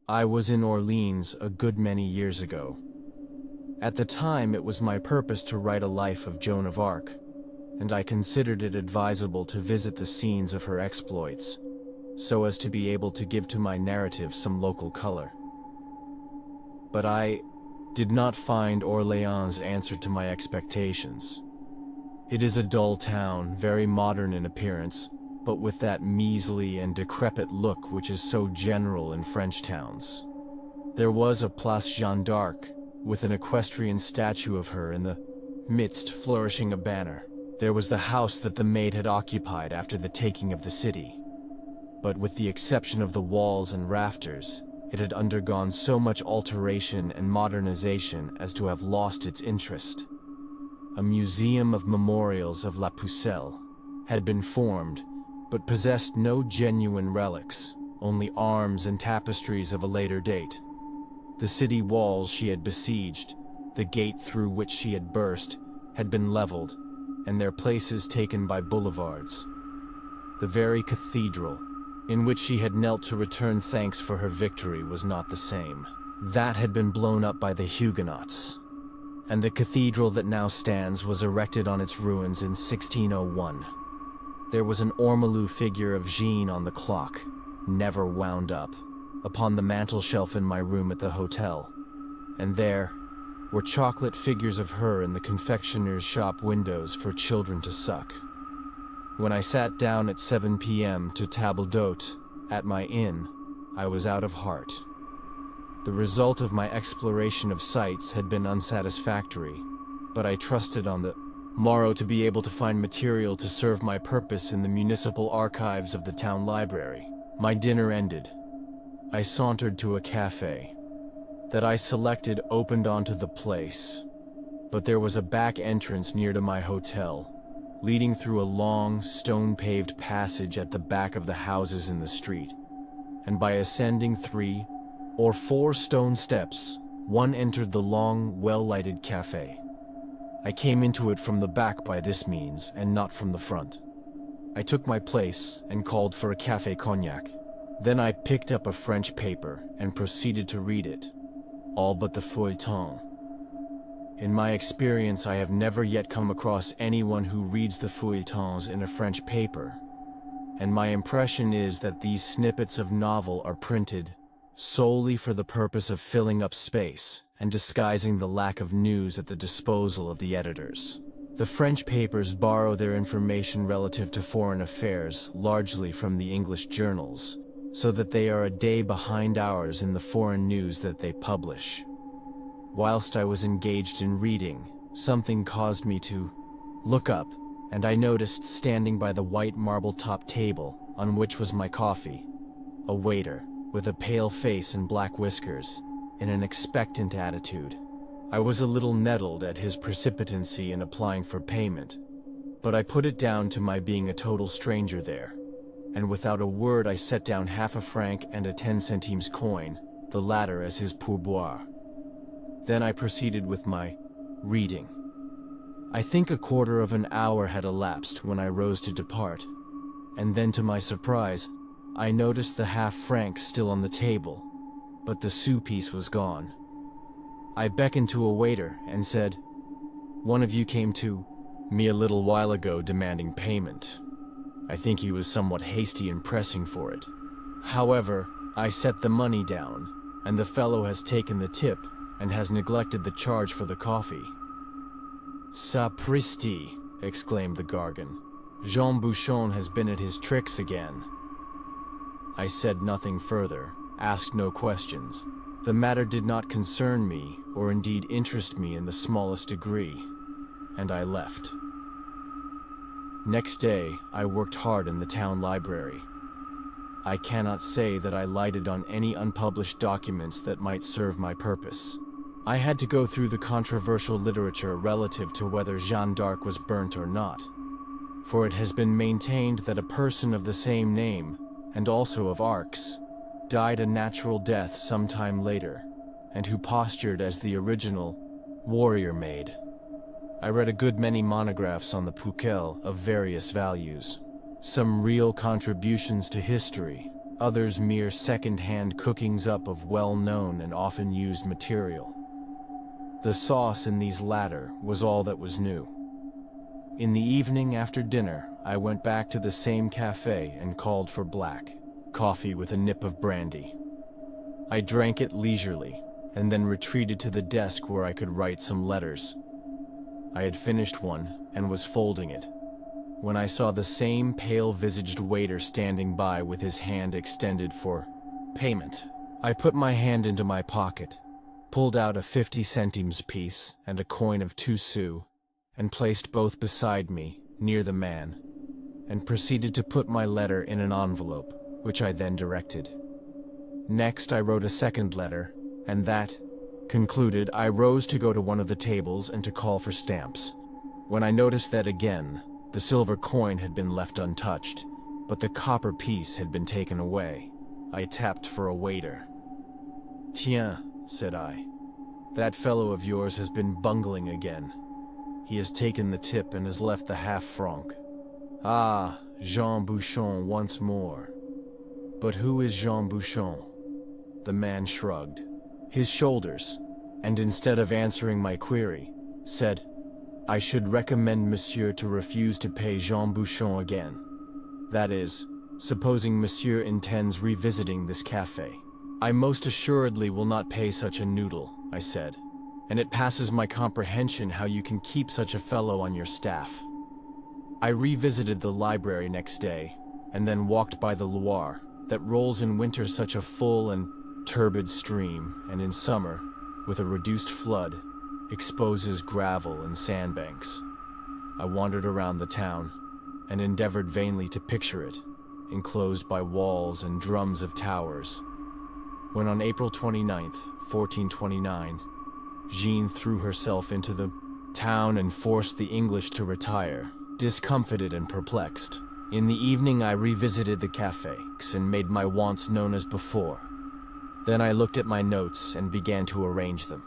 I was in Orleans a good many years ago. At the time, it was my purpose to write a life of Joan of Arc, and I considered it advisable to visit the scenes of her exploits, so as to be able to give to my narrative some local color. But I did not find Orleans answer to my expectations. It is a dull town, very modern in appearance, but with that measly and decrepit look which is so general in French towns. There was a Place Jeanne d'Arc, with an equestrian statue of her in the midst flourishing a banner. There was the house that the Maid had occupied after the taking of the city. But with the exception of the walls and rafters, it had undergone so much alteration and modernization as to have lost its interest. A museum of memorials of La Pucelle had been formed, but possessed no genuine relics, only arms and tapestries of a later date. The city walls she had besieged, the gate through which she had burst, had been leveled, and their places taken by boulevards. The very cathedral, in which she had knelt to return thanks for her victory, was not the same. That had been blown up by the Huguenots, and the cathedral that now stands was erected on its ruins in 1601. There was an ormolu figure of Jeanne on the clock, never wound up, upon the mantel shelf in my room at the hotel, and there were chocolate figures of her in the confectioner's shop windows for children to suck. When I sat down at 7 p.m. to table d'hôte at my inn, I was out of heart. The result of my exploration of sites had been unsatisfactory, but I trusted on the morrow to be able to find material to serve my purpose in the municipal archives of the town library. My dinner ended. I sauntered to a cafe that I selected opened onto the place, but there was a back entrance near to my hotel, leading through a long, stone-paved passage at the back of the houses in the street, and by ascending 3 or 4 stone steps, one entered the long, well-lighted cafe. I came into it from the back by this means, and not from the front. I took my place and called for a café cognac. Then I picked up a French paper and proceeded to read it, all but the feuilleton. In my experience, I have never yet come across anyone who reads the feuilletons in a French paper, and my impression is that these snippets of novel are printed solely for the purpose of filling up space and disguising the lack of news at the disposal of the editors. The French papers borrow their information relative to foreign affairs largely from the English journals, so that they are a day behind ours in the foreign news that they publish. Whilst I was engaged in reading, something caused me to look up, and I noticed standing by the white marble-top table on which was my coffee, a waiter with a pale face and black whiskers, in an expectant attitude. I was a little nettled at his precipitancy in applying for payment, but I put it down to my being a total stranger there, and without a word I set down half a franc and a 10 centimes coin, the latter as his pourboire. Then I proceeded with my reading. I think a quarter of an hour had elapsed when I rose to depart, and then to my surprise, I noticed the half-franc still on the table, but the sou piece was gone. I beckoned to a waiter and said, "One of you came to me a little while ago demanding payment." I think he was somewhat hasty in pressing for it. However, I set the money down, and the fellow has taken the tip and has neglected the charge for the coffee. "Sapristi!" exclaimed the Gargan. "Jean Bouchon has been at his tricks again." I said nothing further, asked no questions. The matter did not concern me, or indeed interest me in the smallest degree, and I left. Next day, I worked hard in the town library. I cannot say that I lighted on any unpublished documents that might serve my purpose. I had to go through the controversial literature relative to whether Jeanne d'Arc was burnt or not, for it has been maintained that a person of the same name, and also of Arcs, died a natural death some time later, and who postured as the original warrior maid. I read a good many monographs on the Pucelle of various values, some real contributions to history, others mere second-hand cookings up of well-known and often used material. The sauce in these latter was all that was new. In the evening after dinner, I went back to the same cafe and called for black coffee with a nip of brandy. I drank it leisurely, and then retreated to the desk where I could write some letters. I had finished one and was folding it, when I saw the same pale-visaged waiter standing by with his hand extended for payment. I put my hand into my pocket, pulled out a 50 centimes piece and a coin of 2 sous, and placed both beside me, near the man, and proceeded to put my letter in an envelope, which I then directed. Next, I wrote a second letter, and that concluded, I rose to go to one of the tables and to call for stamps, when I noticed that again, the silver coin had been left untouched, but the copper piece had been taken away. I tapped for a waiter. "Tiens," said I, "that fellow of yours has been bungling again. He has taken the tip and has left the half-franc. Ah, Jean Bouchon once more." "But who is Jean Bouchon?" The man shrugged his shoulders, and instead of answering my query, said, "I should recommend monsieur to refuse to pay Jean Bouchon again. That is, supposing monsieur intends revisiting this cafe." "I most assuredly will not pay such a noodle," I said, "and it passes my comprehension how you can keep such a fellow on your staff." I revisited the library next day, and then walked by the Loire, that rolls in winter such a full and turbid stream, and in summer, with a reduced flood, exposes gravel and sandbanks. I wandered around the town, and endeavored vainly to picture it, enclosed by walls and drums of towers, when on April 29th, 1429, Jeanne threw herself into the town and forced the English to retire, discomfited and perplexed. In the evening I revisited the café and made my wants known as before. Then I looked at my notes and began to arrange them.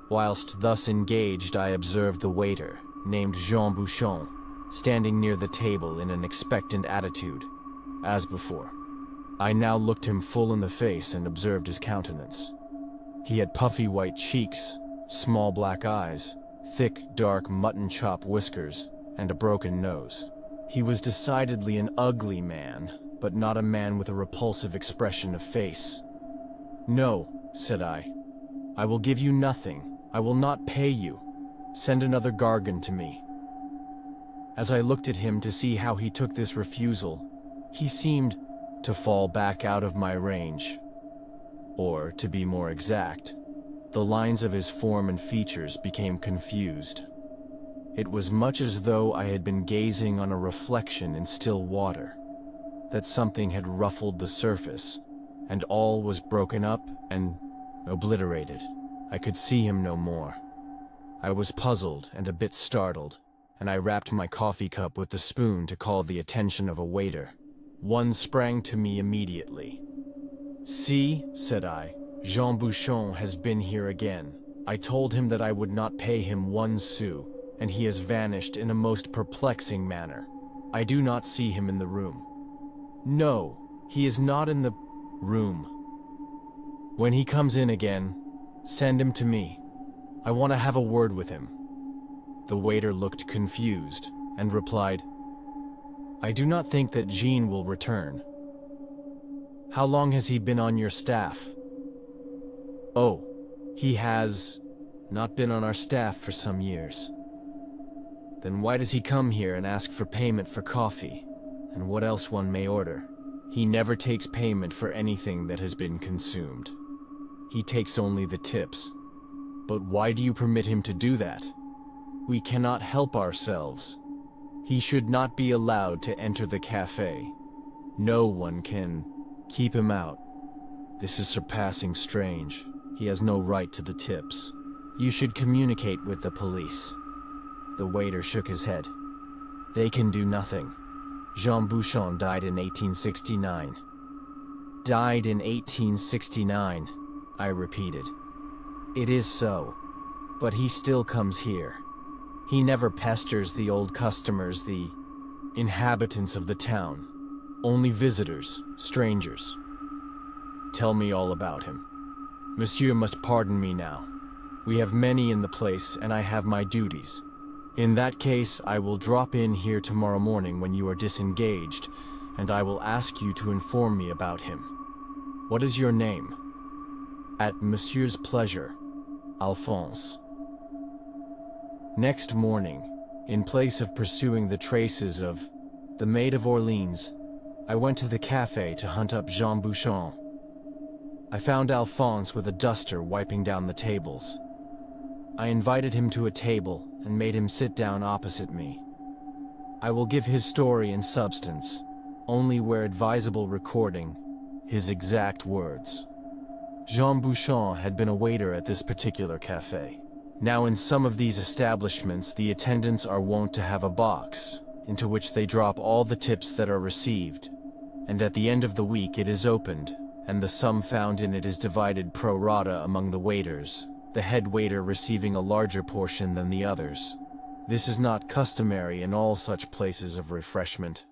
Whilst thus engaged, I observed the waiter, named Jean Bouchon, standing near the table in an expectant attitude, as before. I now looked him full in the face and observed his countenance. He had puffy white cheeks, small black eyes, thick, dark mutton chop whiskers, and a broken nose. He was decidedly an ugly man, but not a man with a repulsive expression of face. "No," said I will give you nothing. I will not pay you. Send another gargon to me." As I looked at him to see how he took this refusal, he seemed to fall back out of my range. Or, to be more exact, the lines of his form and features became confused. It was much as though I had been gazing on a reflection in still water, that something had ruffled the surface, and all was broken up and obliterated. I could see him no more. I was puzzled and a bit startled, and I rapped my coffee cup with the spoon to call the attention of a waiter. One sprang to me immediately. "See," said I, "Jean Bouchon has been here again. I told him that I would not pay him 1 sou, and he has vanished in a most perplexing manner. I do not see him in the room." "No, he is not in the room. When he comes in again, send him to me. I want to have a word with him." The waiter looked confused and replied, "I do not think that Jean will return." "How long has he been on your staff?" "Oh, he has not been on our staff for some years." "Then why does he come here and ask for payment for coffee, and what else one may order? He never takes payment for anything that has been consumed. He takes only the tips." "But why do you permit him to do that?" "We cannot help ourselves. He should not be allowed to enter the cafe. No one can keep him out. This is surpassing strange. He has no right to the tips. You should communicate with the police." The waiter shook his head. "They can do nothing. Jean Bouchon died in 1869. "Died in 1869, I repeated. "It is so, but he still comes here. He never pesters the old customers, the inhabitants of the town. Only visitors, strangers. Tell me all about him. Monsieur must pardon me now. We have many in the place, and I have my duties. In that case, I will drop in here tomorrow morning when you are disengaged, and I will ask you to inform me about him. What is your name? At Monsieur's pleasure, Alphonse. Next morning, in place of pursuing the traces of the Maid of Orleans, I went to the café to hunt up Jean Bouchon. I found Alphonse with a duster wiping down the tables. I invited him to a table and made him sit down opposite me. I will give his story in substance, only where advisable recording his exact words. Jean Bouchon had been a waiter at this particular café. Now in some of these establishments, the attendants are wont to have a box, into which they drop all the tips that are received, and at the end of the week it is opened, and the sum found in it is divided pro rata among the waiters, the head waiter receiving a larger portion than the others. This is not customary in all such places of refreshment,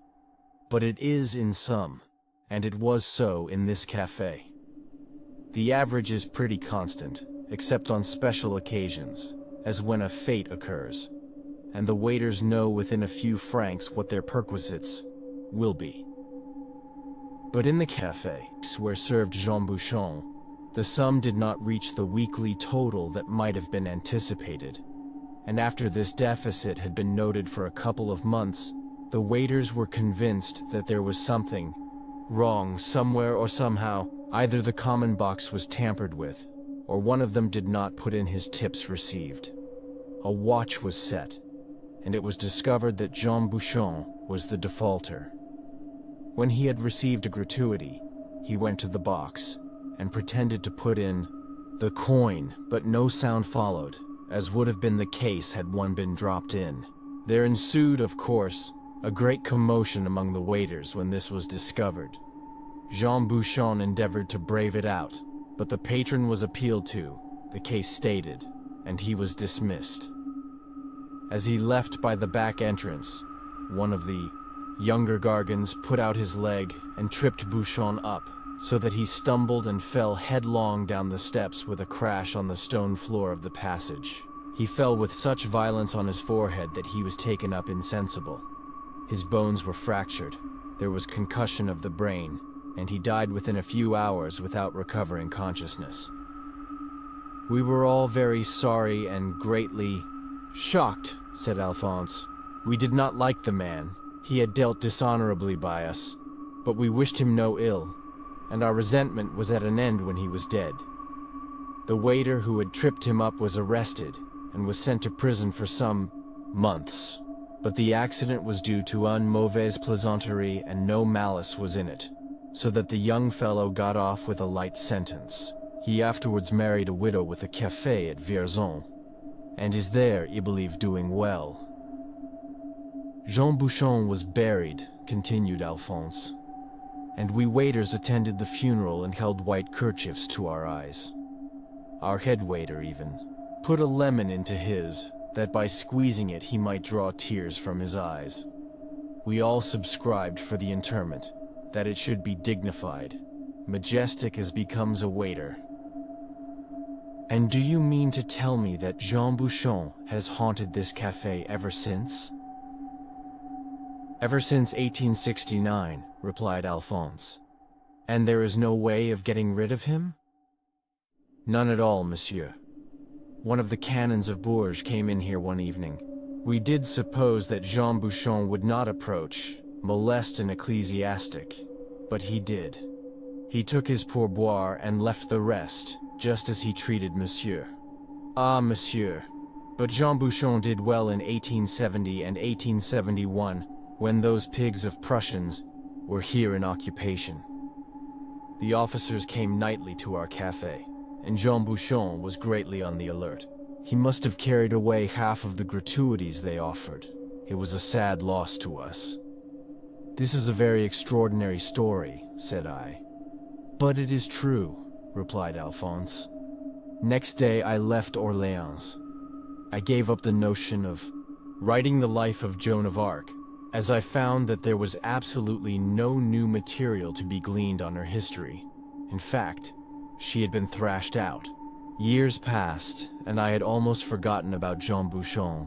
but it is in some, and it was so in this café. The average is pretty constant, except on special occasions, as when a fete occurs, and the waiters know within a few francs what their perquisites will be. But in the café where served Jean Bouchon, the sum did not reach the weekly total that might have been anticipated, and after this deficit had been noted for a couple of months, the waiters were convinced that there was something wrong somewhere or somehow. Either the common box was tampered with, or one of them did not put in his tips received. A watch was set, and it was discovered that Jean Bouchon was the defaulter. When he had received a gratuity, he went to the box and pretended to put in the coin, but no sound followed, as would have been the case had one been dropped in. There ensued, of course, a great commotion among the waiters when this was discovered. Jean Bouchon endeavored to brave it out, but the patron was appealed to, the case stated, and he was dismissed. As he left by the back entrance, one of the younger Gargans put out his leg and tripped Bouchon up, so that he stumbled and fell headlong down the steps with a crash on the stone floor of the passage. He fell with such violence on his forehead that he was taken up insensible. His bones were fractured, there was concussion of the brain, and he died within a few hours without recovering consciousness. We were all very sorry and greatly shocked, said Alphonse. We did not like the man. He had dealt dishonorably by us, but we wished him no ill, and our resentment was at an end when he was dead. The waiter who had tripped him up was arrested and was sent to prison for some months, but the accident was due to une mauvaise plaisanterie and no malice was in it, so that the young fellow got off with a light sentence. He afterwards married a widow with a café at Vierzon, and is there, I believe, doing well. Jean Bouchon was buried, continued Alphonse, and we waiters attended the funeral and held white kerchiefs to our eyes. Our head waiter even put a lemon into his, that by squeezing it he might draw tears from his eyes. We all subscribed for the interment, that it should be dignified, majestic as becomes a waiter. And do you mean to tell me that Jean Bouchon has haunted this café ever since? Ever since 1869, replied Alphonse. And there is no way of getting rid of him? None at all, monsieur. One of the canons of Bourges came in here one evening. We did suppose that Jean Bouchon would not approach, molest an ecclesiastic, but he did. He took his pourboire and left the rest, just as he treated monsieur. Ah, monsieur, but Jean Bouchon did well in 1870 and 1871, when those pigs of Prussians were here in occupation. The officers came nightly to our café, and Jean Bouchon was greatly on the alert. He must have carried away half of the gratuities they offered. It was a sad loss to us. This is a very extraordinary story, said I. But it is true, replied Alphonse. Next day I left Orleans. I gave up the notion of writing the life of Joan of Arc, as I found that there was absolutely no new material to be gleaned on her history. In fact, she had been thrashed out. Years passed, and I had almost forgotten about Jean Bouchon,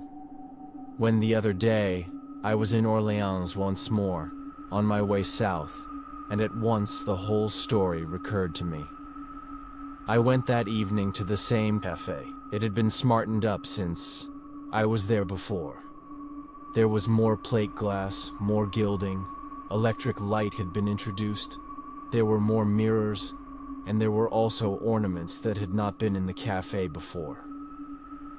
when the other day, I was in Orléans once more, on my way south, and at once the whole story recurred to me. I went that evening to the same cafe. It had been smartened up since I was there before. There was more plate glass, more gilding, electric light had been introduced, there were more mirrors, and there were also ornaments that had not been in the cafe before.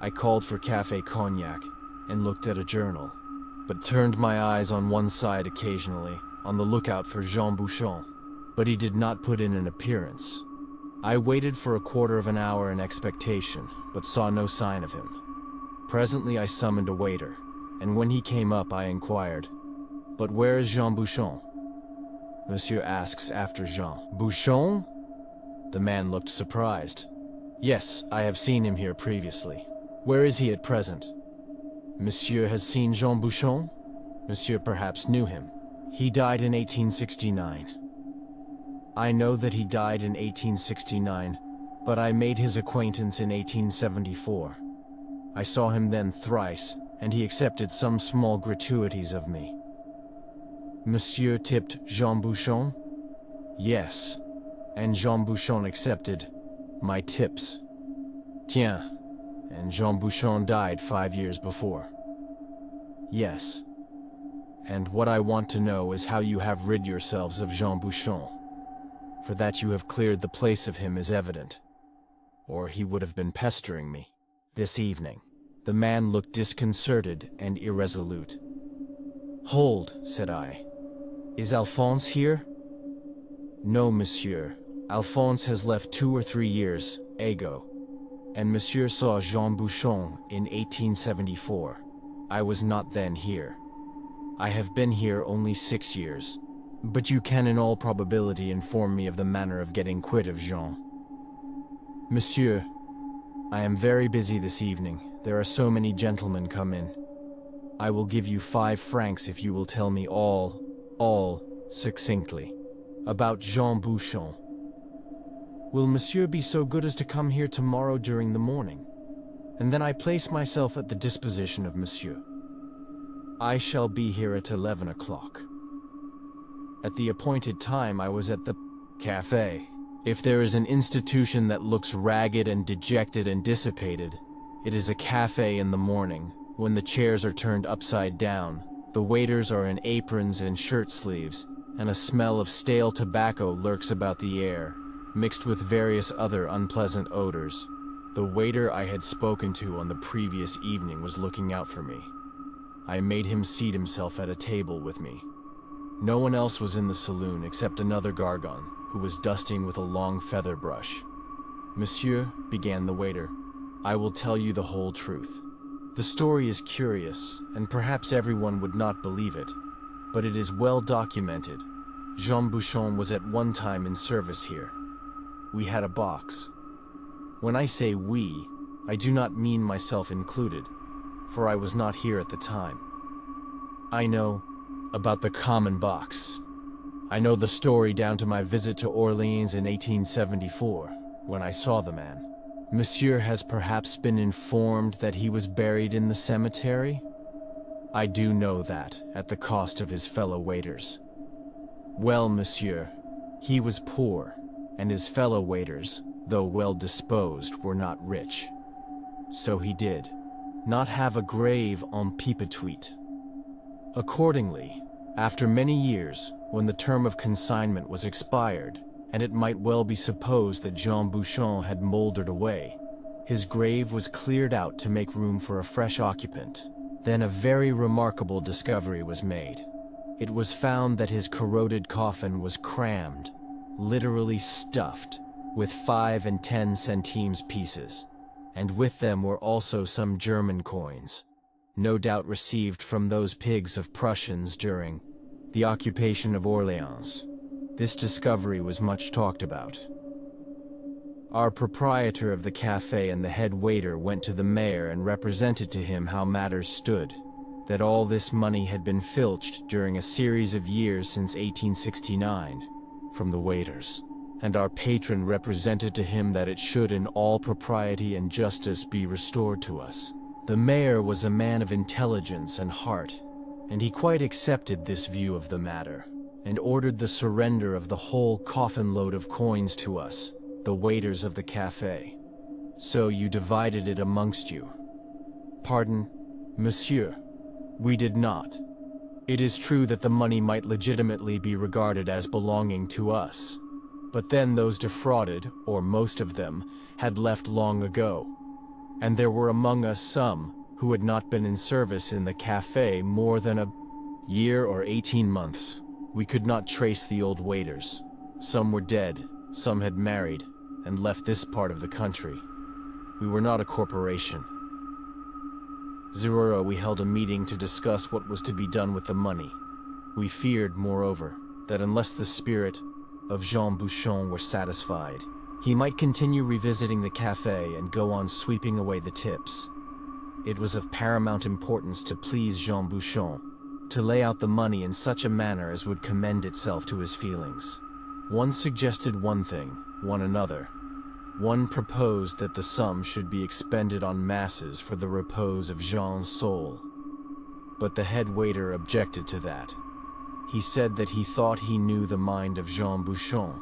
I called for café cognac and looked at a journal, but turned my eyes on one side occasionally, on the lookout for Jean Bouchon, but he did not put in an appearance. I waited for a quarter of an hour in expectation, but saw no sign of him. Presently I summoned a waiter, and when he came up I inquired, "But where is Jean Bouchon?" Monsieur asks after Jean Bouchon? The man looked surprised. "Yes, I have seen him here previously. Where is he at present?" "Monsieur has seen Jean Bouchon?" Monsieur perhaps knew him. "He died in 1869. I know that he died in 1869, but I made his acquaintance in 1874. I saw him then thrice, and he accepted some small gratuities of me." "Monsieur tipped Jean Bouchon?" "Yes, and Jean Bouchon accepted my tips." "Tiens, and Jean Bouchon died 5 years before." "Yes. And what I want to know is how you have rid yourselves of Jean Bouchon. For that you have cleared the place of him is evident, or he would have been pestering me this evening." The man looked disconcerted and irresolute. "Hold," said I. "Is Alphonse here?" "No, monsieur. Alphonse has left 2 or 3 years ago, and monsieur saw Jean Bouchon in 1874. I was not then here. I have been here only 6 years, but you can in all probability inform me of the manner of getting quit of Jean." "Monsieur, I am very busy this evening. There are so many gentlemen come in. I will give you 5 francs if you will tell me all, succinctly, about Jean Bouchon." "Will monsieur be so good as to come here tomorrow during the morning? And then I place myself at the disposition of monsieur. I shall be here at 11 o'clock. At the appointed time I was at the café. If there is an institution that looks ragged and dejected and dissipated, it is a café in the morning, when the chairs are turned upside down, the waiters are in aprons and shirt sleeves, and a smell of stale tobacco lurks about the air, mixed with various other unpleasant odors. The waiter I had spoken to on the previous evening was looking out for me. I made him seat himself at a table with me. No one else was in the saloon except another gargon, who was dusting with a long feather brush. "Monsieur," began the waiter, "I will tell you the whole truth. The story is curious, and perhaps everyone would not believe it, but it is well documented. Jean Bouchon was at one time in service here. We had a box. When I say we, I do not mean myself included, for I was not here at the time. I know about the common box. I know the story down to my visit to Orleans in 1874, when I saw the man. Monsieur has perhaps been informed that he was buried in the cemetery? I do know that, at the cost of his fellow waiters. Well, monsieur, he was poor, and his fellow waiters, though well disposed, were not rich. So he did not have a grave en Pipituit. Accordingly, after many years, when the term of consignment was expired, and it might well be supposed that Jean Bouchon had mouldered away, his grave was cleared out to make room for a fresh occupant. Then a very remarkable discovery was made. It was found that his corroded coffin was crammed, literally stuffed, with 5 and 10 centimes pieces, and with them were also some German coins, no doubt received from those pigs of Prussians during the occupation of Orléans. This discovery was much talked about. Our proprietor of the café and the head waiter went to the mayor and represented to him how matters stood. that all this money had been filched during a series of years since 1869 from the waiters, and our patron represented to him that it should in all propriety and justice be restored to us. The mayor was a man of intelligence and heart, and he quite accepted this view of the matter, and ordered the surrender of the whole coffin-load of coins to us, the waiters of the cafe. So you divided it amongst you. Pardon, monsieur. We did not. It is true that the money might legitimately be regarded as belonging to us, but then those defrauded, or most of them, had left long ago, and there were among us some who had not been in service in the cafe more than a year or 18 months. We could not trace the old waiters. Some were dead, some had married, and left this part of the country. We were not a corporation. Zerura, we held a meeting to discuss what was to be done with the money. We feared, moreover, that unless the spirit of Jean Bouchon were satisfied, he might continue revisiting the cafe and go on sweeping away the tips. It was of paramount importance to please Jean Bouchon, to lay out the money in such a manner as would commend itself to his feelings. One suggested one thing, one another. One proposed that the sum should be expended on masses for the repose of Jean's soul. But the head waiter objected to that. He said that he thought he knew the mind of Jean Bouchon,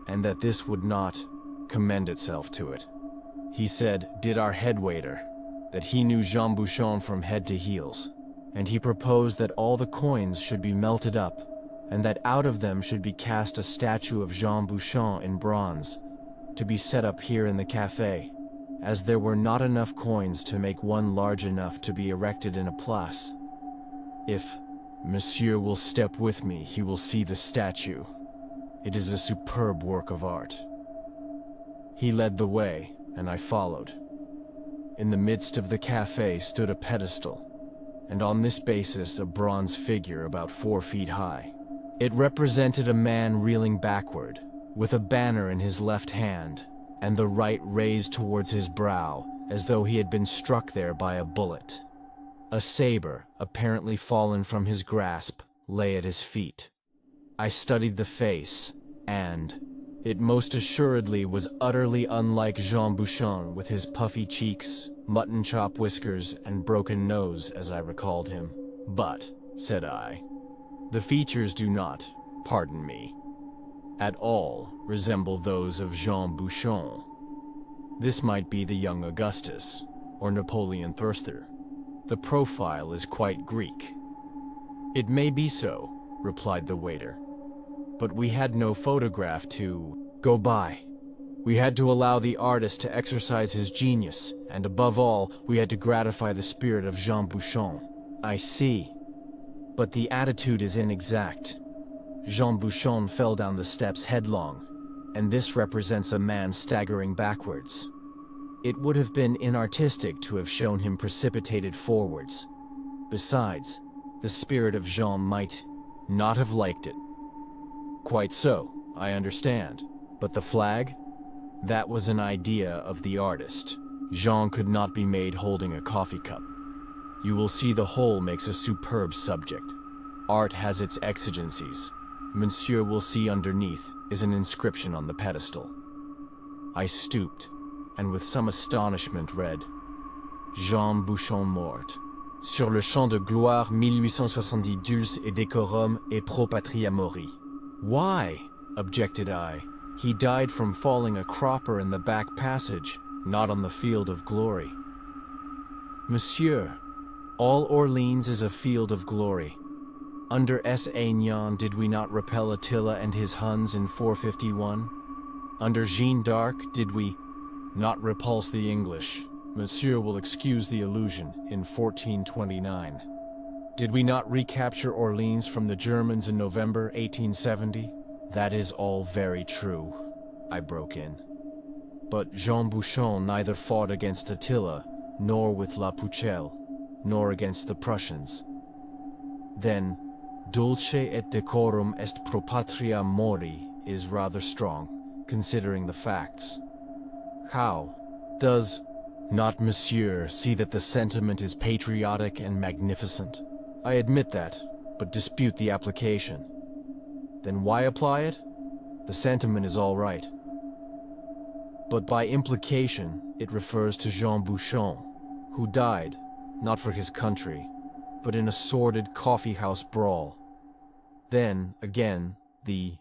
and that this would not commend itself to it. He said, did our head waiter, that he knew Jean Bouchon from head to heels, and he proposed that all the coins should be melted up, and that out of them should be cast a statue of Jean Bouchon in bronze, to be set up here in the cafe, as there were not enough coins to make one large enough to be erected in a place. If Monsieur will step with me, he will see the statue. It is a superb work of art. He led the way, and I followed. In the midst of the cafe stood a pedestal, and on this basis a bronze figure about 4 feet high. It represented a man reeling backward, with a banner in his left hand, and the right raised towards his brow, as though he had been struck there by a bullet. A saber, apparently fallen from his grasp, lay at his feet. I studied the face, and it most assuredly was utterly unlike Jean Bouchon, with his puffy cheeks, mutton chop whiskers, and broken nose, as I recalled him. But, said I, the features do not, pardon me, at all resemble those of Jean Bouchon. This might be the young Augustus, or Napoleon Thurster. The profile is quite Greek. It may be so, replied the waiter, but we had no photograph to go by. We had to allow the artist to exercise his genius, and above all, we had to gratify the spirit of Jean Bouchon. I see, but the attitude is inexact. Jean Bouchon fell down the steps headlong, and this represents a man staggering backwards. It would have been inartistic to have shown him precipitated forwards. Besides, the spirit of Jean might not have liked it. Quite so, I understand. But the flag? That was an idea of the artist. Jean could not be made holding a coffee cup. You will see the whole makes a superb subject. Art has its exigencies. Monsieur will see underneath is an inscription on the pedestal. I stooped, and with some astonishment read, Jean Bouchon mort. Sur le champ de gloire 1870 dulce et décorum et pro patria mori. Why? Objected I. He died from falling a cropper in the back passage, not on the field of glory. Monsieur, all Orleans is a field of glory. Under S. Aignan did we not repel Attila and his Huns in 451? Under Jeanne d'Arc did we not repulse the English? Monsieur will excuse the allusion, in 1429. Did we not recapture Orleans from the Germans in November 1870? That is all very true, I broke in. But Jean Bouchon neither fought against Attila, nor with La Pucelle, nor against the Prussians. Then, dulce et decorum est pro patria mori is rather strong, considering the facts. How does Not, monsieur. See that the sentiment is patriotic and magnificent. I admit that, but dispute the application. Then why apply it? The sentiment is all right. But by implication, it refers to Jean Bouchon, who died, not for his country, but in a sordid coffeehouse brawl. Then, again, the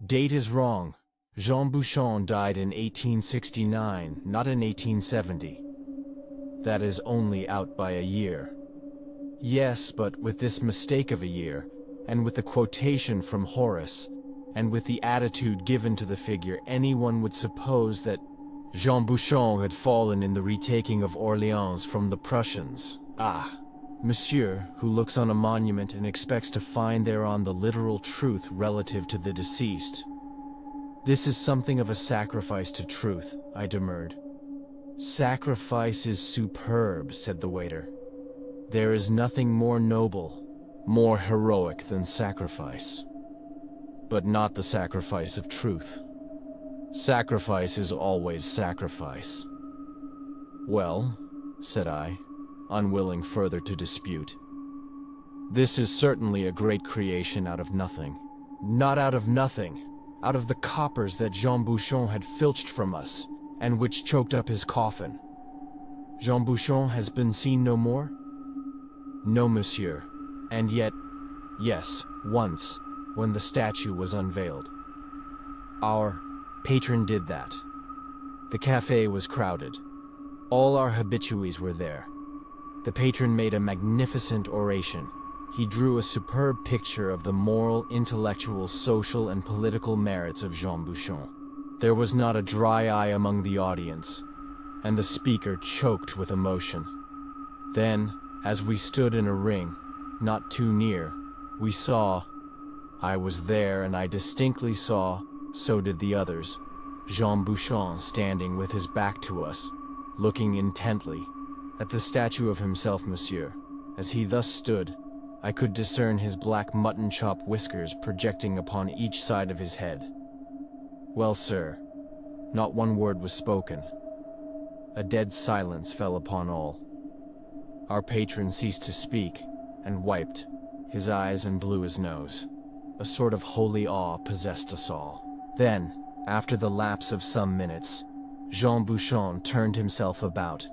date is wrong. Jean Bouchon died in 1869, not in 1870. That is only out by a year. Yes, but with this mistake of a year, and with the quotation from Horace, and with the attitude given to the figure, anyone would suppose that Jean Bouchon had fallen in the retaking of Orléans from the Prussians. Ah, monsieur, who looks on a monument and expects to find thereon the literal truth relative to the deceased. This is something of a sacrifice to truth, I demurred. Sacrifice is superb, said the waiter. There is nothing more noble, more heroic than sacrifice. But not the sacrifice of truth. Sacrifice is always sacrifice. Well, said I, unwilling further to dispute. This is certainly a great creation out of nothing. Not out of nothing, out of the coppers that Jean Bouchon had filched from us, and which choked up his coffin. Jean Bouchon has been seen no more? No, monsieur. And yet, yes, once, when the statue was unveiled. Our patron did that. The café was crowded. All our habitués were there. The patron made a magnificent oration. He drew a superb picture of the moral, intellectual, social, and political merits of Jean Bouchon. There was not a dry eye among the audience, and the speaker choked with emotion. Then, as we stood in a ring, not too near, we saw, I was there and I distinctly saw, so did the others, Jean Bouchon standing with his back to us, looking intently at the statue of himself, monsieur. As he thus stood, I could discern his black mutton chop whiskers projecting upon each side of his head. Well, sir, not one word was spoken. A dead silence fell upon all. Our patron ceased to speak, and wiped his eyes and blew his nose. A sort of holy awe possessed us all. Then, after the lapse of some minutes, Jean Bouchon turned himself about,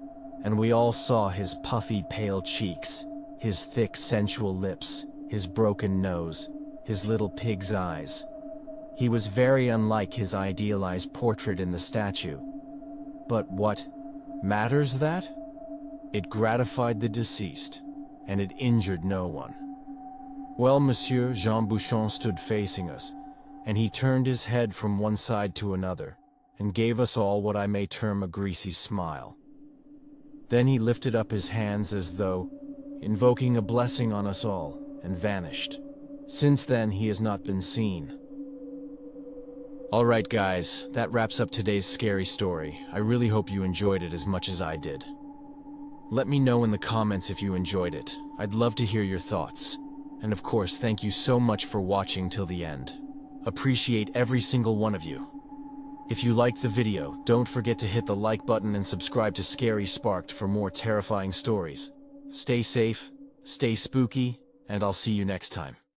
and we all saw his puffy, pale cheeks, his thick, sensual lips, his broken nose, his little pig's eyes. He was very unlike his idealized portrait in the statue. But what matters that? It gratified the deceased, and it injured no one. Well, monsieur, Jean Bouchon stood facing us, and he turned his head from one side to another, and gave us all what I may term a greasy smile. Then he lifted up his hands as though invoking a blessing on us all, and vanished. Since then, he has not been seen. Alright guys, that wraps up today's scary story. I really hope you enjoyed it as much as I did. Let me know in the comments if you enjoyed it. I'd love to hear your thoughts. And of course, thank you so much for watching till the end. Appreciate every single one of you. If you liked the video, don't forget to hit the like button and subscribe to Scary Sparked for more terrifying stories. Stay safe, stay spooky, and I'll see you next time.